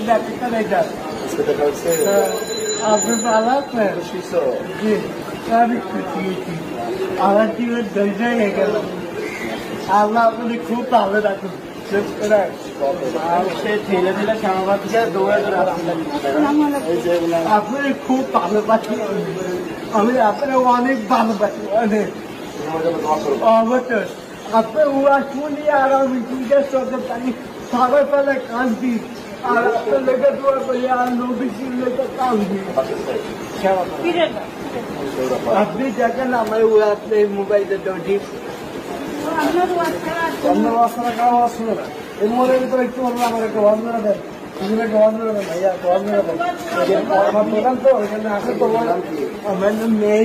doctor এটা আপনি ভালো আছেন জি আমি খুশি হয়েছি আমার জীবন দরজা হয়ে গেল আল্লাহ আপনি খুব ভালো রাখুন আপনি খুব ভালোবাসি আমি আপনার অনেক ভালোবাসি অনেক অবশ্যই আপনি ওরা শুনি আর আমি দুইটা চোখে পানি সবাই পেলে কাঁদবি আর আপনার লেগে দোয়া করি আর নবীজির লেগে কাঁদবি আপনি দেখেন আমার ওরা আপনি মোবাইলে ঠিক অন্য রাস্তা খাওয়া আসলে না এর মধ্যে ভিতরে একটু অন্য আমার একটা ওয়ার্নার দেন একটা ওয়ার্নার দেন ভাইয়া একটা ওয়ার্নার দেন আমার দোকান তো এখানে আসে তো আমার মেয়ে